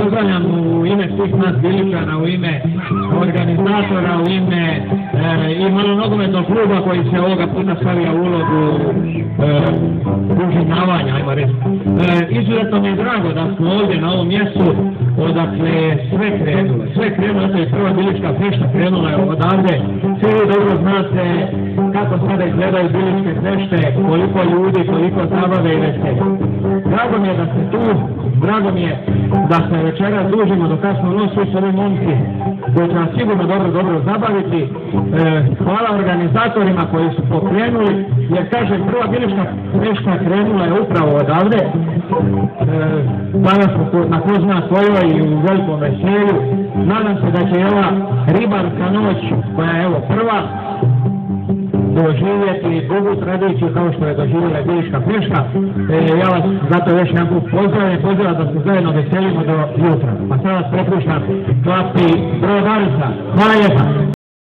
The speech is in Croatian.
pozdravljam u ime svih nas Biličana, u ime organizatora, u ime i malonogometnog kluba koji se ovoga puta stavija u ulogu uživanja, ajmo reći. Izuzetno mi je drago da smo ovdje na ovom mjestu odakle sve krenulo, to je prva Bilička fešta, krenula je odavde. Svi vi dobro znate kako sada izgledaju Biličke fešte, koliko ljudi, koliko zabave i veselja. Drago mi je da ste tu, drago mi je da se večeras družimo do kasno noć, svi su ovi momci koji će nas sigurno dobro zabaviti. Hvala organizatorima koji su pokrenuli, jer kažem, prva Bilička fešta krenula je upravo odavde. Danas smo na ko zna kojoj i u velikom veselju. Nadam se da će i ova ribarska noć, koja je evo prva, doživjeti dugu tradiciju kao što je doživjela Bilička fešta. Ja vas zato još jedan put pozivam da se zajedno veselimo do jutra. Pa sad vas prepuštam klapki Brodarica. Hvala lijepa.